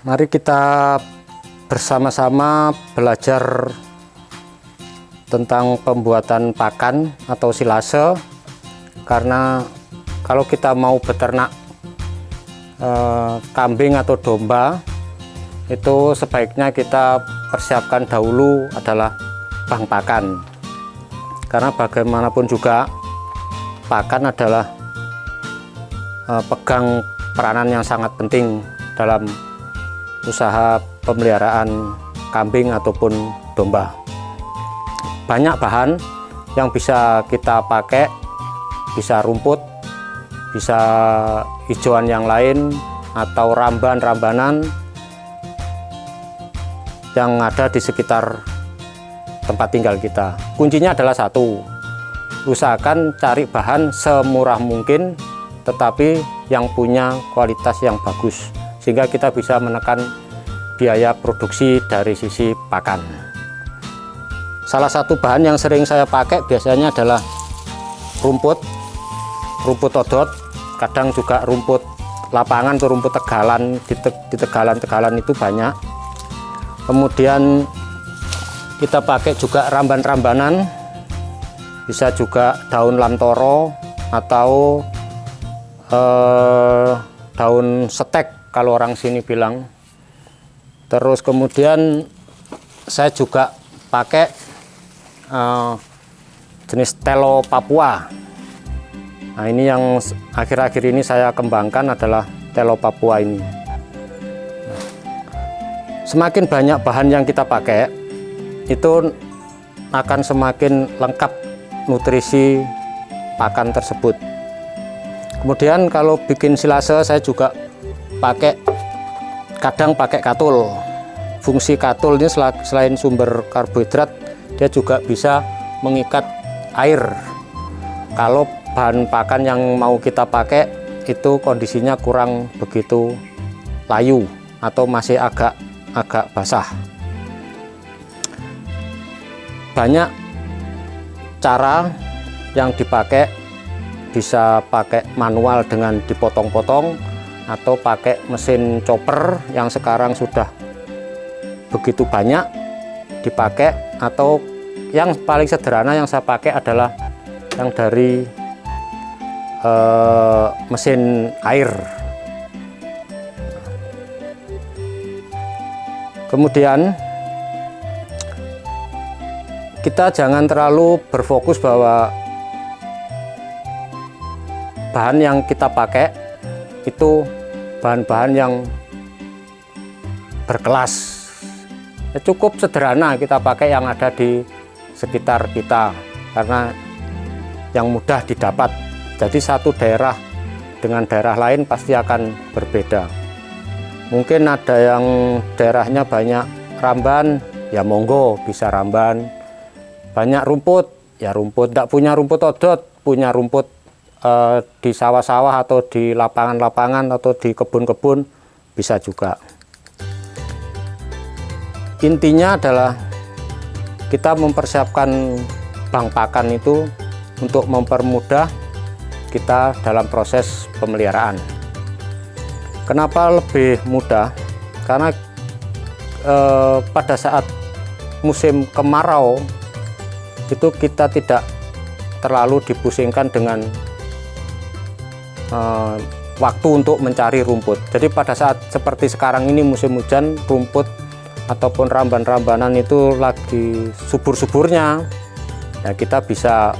Mari kita bersama-sama belajar tentang pembuatan pakan atau silase, karena kalau kita mau beternak kambing atau domba, itu sebaiknya kita persiapkan dahulu adalah bank pakan, karena bagaimanapun juga pakan adalah pegang peranan yang sangat penting dalam usaha pemeliharaan kambing ataupun domba. Banyak bahan yang bisa kita pakai, bisa rumput, bisa hijauan yang lain, atau ramban-rambanan yang ada di sekitar tempat tinggal kita. Kuncinya adalah satu, usahakan cari bahan semurah mungkin tetapi yang punya kualitas yang bagus, sehingga kita bisa menekan biaya produksi dari sisi pakan. Salah satu bahan yang sering saya pakai biasanya adalah rumput odot, kadang juga rumput lapangan atau rumput tegalan. Di tegalan itu banyak. Kemudian kita pakai juga ramban-rambanan, bisa juga daun lamtoro atau daun setek kalau orang sini bilang. Terus kemudian saya juga pakai jenis telo Papua. Nah, ini yang akhir-akhir ini saya kembangkan adalah telo Papua ini. Semakin banyak bahan yang kita pakai, itu akan semakin lengkap nutrisi pakan tersebut. Kemudian kalau bikin silase, saya juga kadang pakai katul. Fungsi katul ini selain sumber karbohidrat, dia juga bisa mengikat air. Kalau bahan pakan yang mau kita pakai itu kondisinya kurang begitu layu atau masih agak basah. Banyak cara yang dipakai, bisa pakai manual dengan dipotong-potong atau pakai mesin chopper yang sekarang sudah begitu banyak dipakai, atau yang paling sederhana yang saya pakai adalah yang dari mesin air. Kemudian kita jangan terlalu berfokus bahwa bahan yang kita pakai itu bahan-bahan yang berkelas. Ya, cukup sederhana kita pakai yang ada di sekitar kita, karena yang mudah didapat. Jadi satu daerah dengan daerah lain pasti akan berbeda. Mungkin ada yang daerahnya banyak ramban, ya monggo bisa ramban. Banyak rumput, ya rumput. Tidak punya rumput odot, punya rumput di sawah-sawah atau di lapangan-lapangan atau di kebun-kebun bisa juga. Intinya adalah kita mempersiapkan bank pakan itu untuk mempermudah kita dalam proses pemeliharaan. Kenapa lebih mudah? Karena pada saat musim kemarau itu kita tidak terlalu dipusingkan dengan waktu untuk mencari rumput. Jadi pada saat seperti sekarang ini musim hujan, rumput ataupun ramban-rambanan itu lagi subur-suburnya, ya kita bisa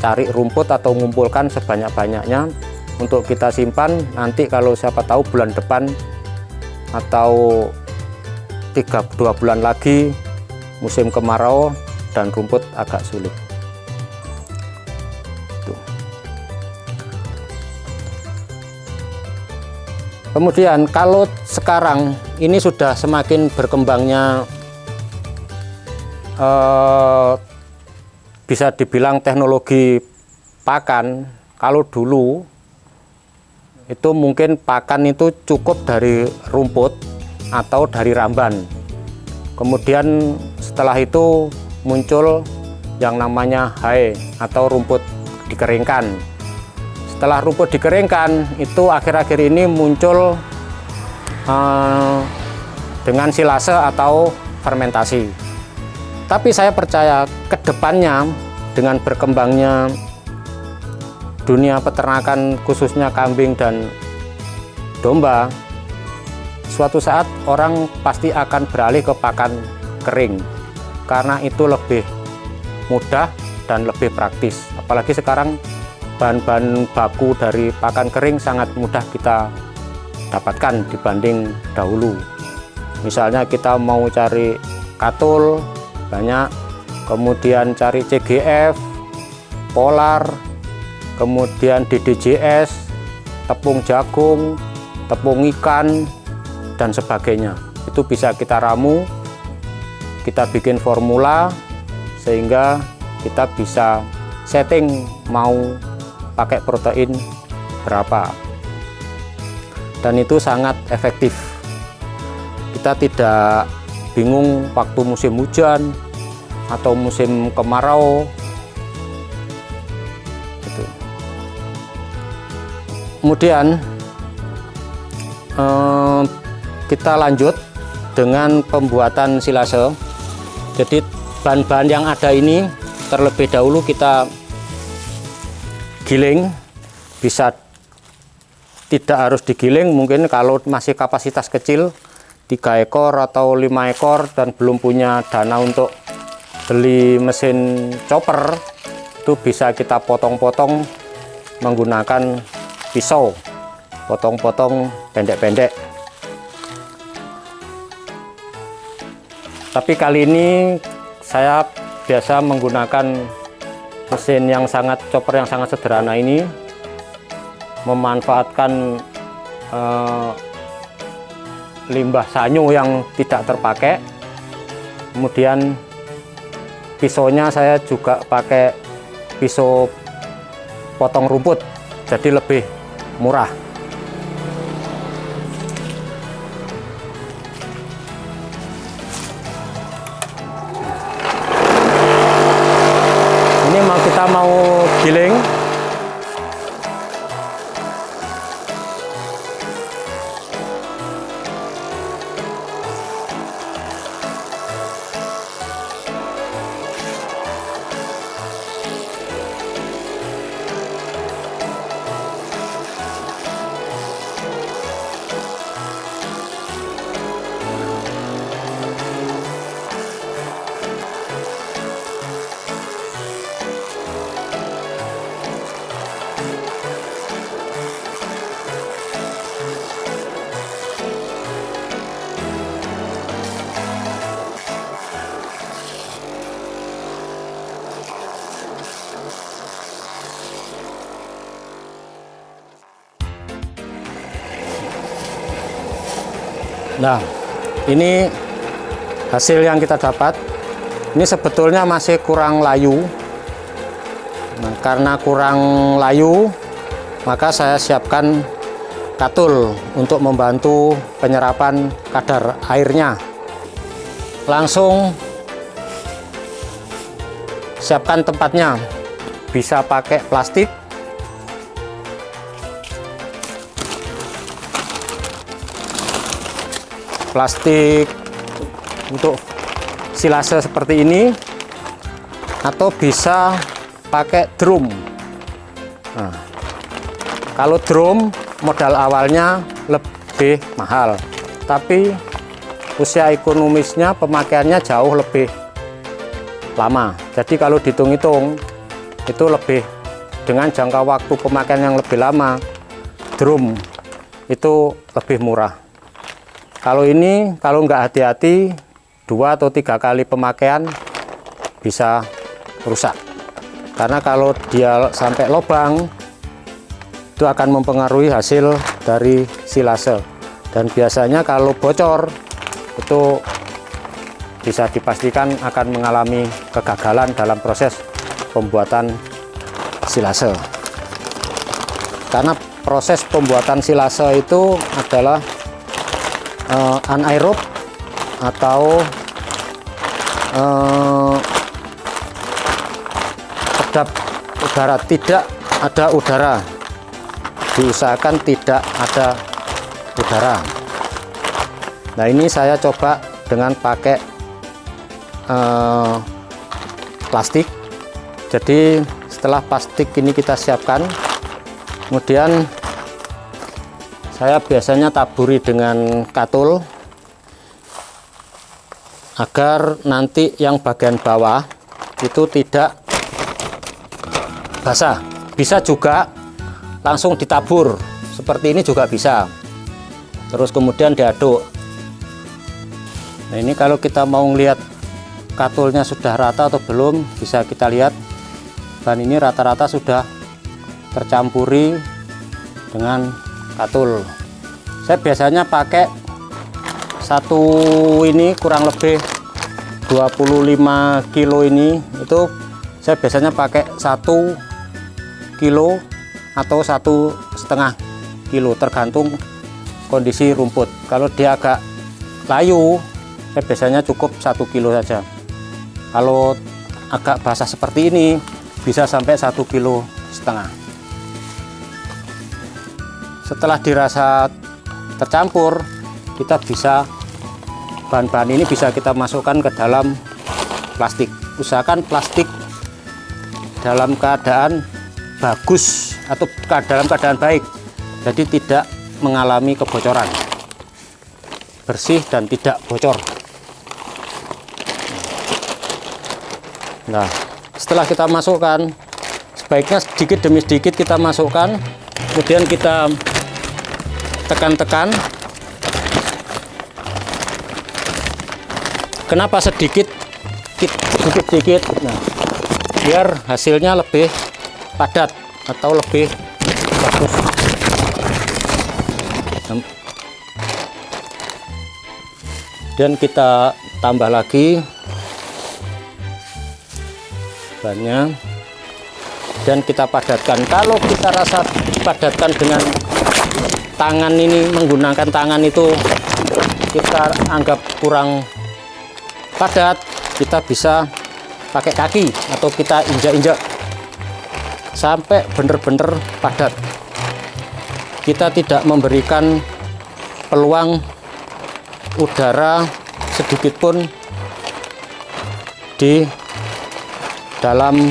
cari rumput atau mengumpulkan sebanyak-banyaknya untuk kita simpan. Nanti kalau siapa tahu bulan depan atau 2 bulan lagi musim kemarau dan rumput agak sulit. Kemudian kalau sekarang ini sudah semakin berkembangnya bisa dibilang teknologi pakan. Kalau dulu itu mungkin pakan itu cukup dari rumput atau dari ramban. Kemudian setelah itu muncul yang namanya hay atau rumput dikeringkan. Setelah rumput dikeringkan, itu akhir-akhir ini muncul dengan silase atau fermentasi. Tapi saya percaya kedepannya dengan berkembangnya dunia peternakan khususnya kambing dan domba, suatu saat orang pasti akan beralih ke pakan kering karena itu lebih mudah dan lebih praktis. Apalagi sekarang bahan-bahan baku dari pakan kering sangat mudah kita dapatkan dibanding dahulu. Misalnya kita mau cari katul banyak, kemudian cari CGF, polar, kemudian DDGS, tepung jagung, tepung ikan, dan sebagainya. Itu bisa kita ramu, kita bikin formula sehingga kita bisa setting mau pakai protein berapa, dan itu sangat efektif. Kita tidak bingung waktu musim hujan atau musim kemarau gitu. Kemudian kita lanjut dengan pembuatan silase. Jadi bahan-bahan yang ada ini terlebih dahulu kita giling, bisa tidak harus digiling, mungkin kalau masih kapasitas kecil 3 ekor atau 5 ekor dan belum punya dana untuk beli mesin chopper, itu bisa kita potong-potong menggunakan pisau, potong-potong pendek-pendek. Tapi kali ini saya biasa menggunakan mesin yang chopper yang sangat sederhana ini, memanfaatkan limbah sanyu yang tidak terpakai. Kemudian pisaunya saya juga pakai pisau potong rumput, jadi lebih murah. Ini kita mau giling. Nah, ini hasil yang kita dapat. Ini sebetulnya masih kurang layu. Nah, karena kurang layu, maka saya siapkan katul untuk membantu penyerapan kadar airnya. Langsung siapkan tempatnya. Bisa pakai plastik, untuk silase seperti ini, atau bisa pakai drum. Nah, kalau drum modal awalnya lebih mahal, tapi usia ekonomisnya pemakaiannya jauh lebih lama. Jadi kalau dihitung-hitung itu lebih, dengan jangka waktu pemakaian yang lebih lama, drum itu lebih murah. Kalau ini, kalau nggak hati-hati, 2 atau 3 kali pemakaian bisa rusak. Karena kalau dia sampai lubang, itu akan mempengaruhi hasil dari silase. Dan biasanya kalau bocor, itu bisa dipastikan akan mengalami kegagalan dalam proses pembuatan silase. Karena proses pembuatan silase itu adalah anaerob atau kedap udara, tidak ada udara, diusahakan tidak ada udara. Nah, ini saya coba dengan pakai plastik. Jadi setelah plastik ini kita siapkan, kemudian saya biasanya taburi dengan katul agar nanti yang bagian bawah itu tidak basah. Bisa juga langsung ditabur seperti ini juga bisa, terus kemudian diaduk. Nah, ini kalau kita mau lihat katulnya sudah rata atau belum, bisa kita lihat bahan ini rata-rata sudah tercampuri dengan katul. Saya biasanya pakai satu ini kurang lebih 25 kilo ini, itu saya biasanya pakai 1 kilo atau 1,5 kilo tergantung kondisi rumput. Kalau dia agak layu, saya biasanya cukup 1 kilo saja. Kalau agak basah seperti ini bisa sampai 1,5 kilo. Setelah dirasa tercampur, kita bisa bahan-bahan ini bisa kita masukkan ke dalam plastik. Usahakan plastik dalam keadaan bagus atau dalam keadaan baik, jadi tidak mengalami kebocoran, bersih dan tidak bocor. Nah, setelah kita masukkan, sebaiknya sedikit demi sedikit kita masukkan, kemudian kita tekan-tekan. Kenapa sedikit? Sedikit-sedikit. Nah, biar hasilnya lebih padat atau lebih bagus. Dan kita tambah lagi banyak, dan kita padatkan. Kalau kita rasa padatkan dengan tangan ini, menggunakan tangan itu kita anggap kurang padat, kita bisa pakai kaki atau kita injak-injak sampai benar-benar padat. Kita tidak memberikan peluang udara sedikit pun di dalam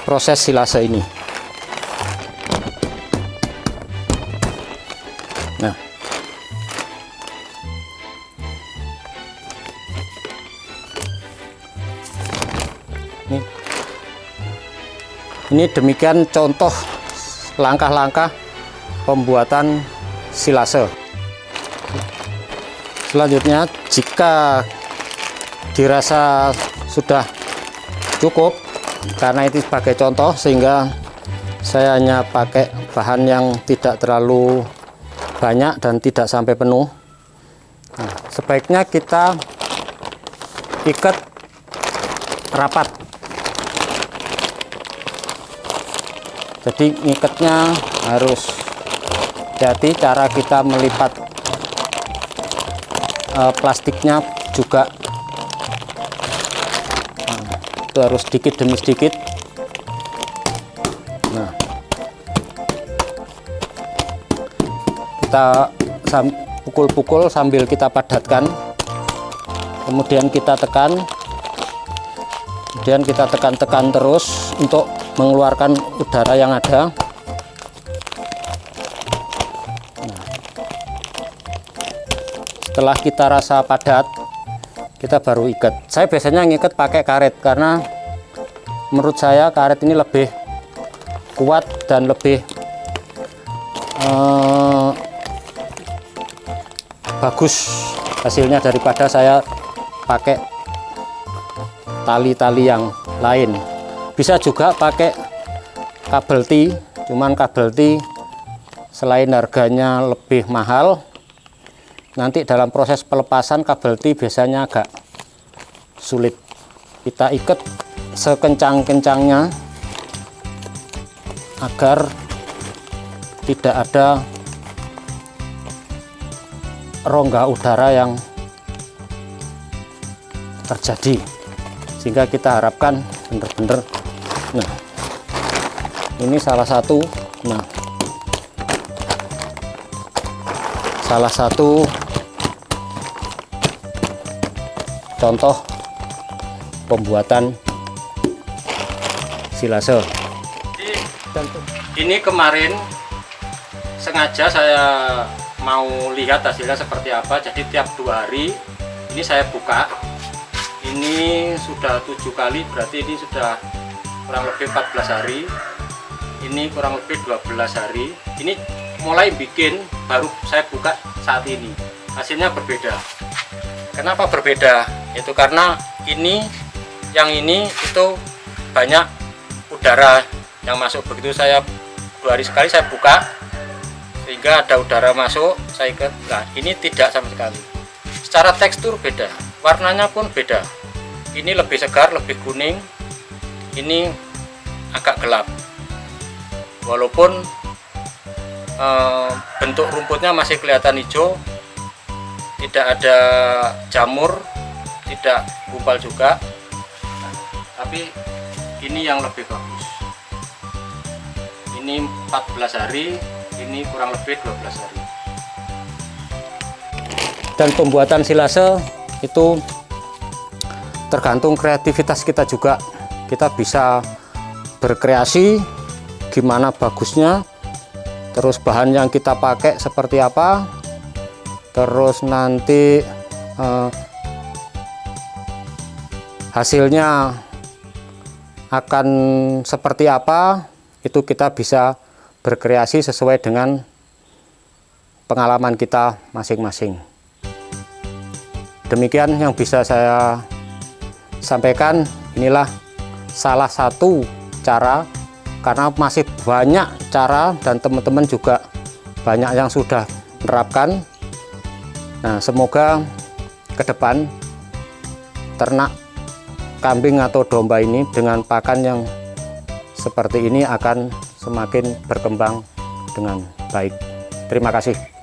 proses silase ini. Nah, ini demikian contoh langkah-langkah pembuatan silase. Selanjutnya, jika dirasa sudah cukup, karena itu sebagai contoh sehingga saya hanya pakai bahan yang tidak terlalu banyak dan tidak sampai penuh. Nah, sebaiknya kita ikat rapat. Jadi ngikatnya harus hati-hati, cara kita melipat plastiknya juga itu harus sedikit demi sedikit. Nah, kita pukul-pukul sambil kita padatkan, kemudian kita tekan, kemudian kita tekan-tekan terus untuk mengeluarkan udara yang ada. Nah, setelah kita rasa padat, kita baru ikat. Saya biasanya ngikat pakai karet karena menurut saya karet ini lebih kuat dan lebih bagus hasilnya daripada saya pakai tali-tali yang lain. Bisa juga pakai kabel T, cuman kabel T selain harganya lebih mahal, nanti dalam proses pelepasan kabel T biasanya agak sulit. Kita ikat sekencang-kencangnya agar tidak ada rongga udara yang terjadi, sehingga kita harapkan benar-benar. Nah, ini salah satu. Nah, salah satu contoh pembuatan silase. Ini kemarin sengaja saya mau lihat hasilnya seperti apa, jadi tiap 2 hari ini saya buka. Ini sudah 7 kali, berarti ini sudah kurang lebih 14 hari. Ini kurang lebih 12 hari. Ini mulai bikin, baru saya buka saat ini. Hasilnya berbeda. Kenapa berbeda? Itu karena yang ini itu banyak udara yang masuk. Begitu saya 2 hari sekali saya buka, sehingga ada udara masuk, saya ikat. Nah, ini tidak sama sekali. Secara tekstur beda, warnanya pun beda. Ini lebih segar, lebih kuning. Ini agak gelap. Walaupun bentuk rumputnya masih kelihatan hijau, tidak ada jamur, tidak gumpal juga. Nah, tapi ini yang lebih bagus. Ini 14 hari, ini kurang lebih 12 hari. Dan pembuatan silase itu tergantung kreativitas kita juga. Kita bisa berkreasi gimana bagusnya, terus bahan yang kita pakai seperti apa, terus nanti hasilnya akan seperti apa, itu kita bisa berkreasi sesuai dengan pengalaman kita masing-masing. Demikian yang bisa saya sampaikan. Inilah salah satu cara, karena masih banyak cara dan teman-teman juga banyak yang sudah menerapkan. Nah, semoga ke depan ternak kambing atau domba ini dengan pakan yang seperti ini akan semakin berkembang dengan baik. Terima kasih.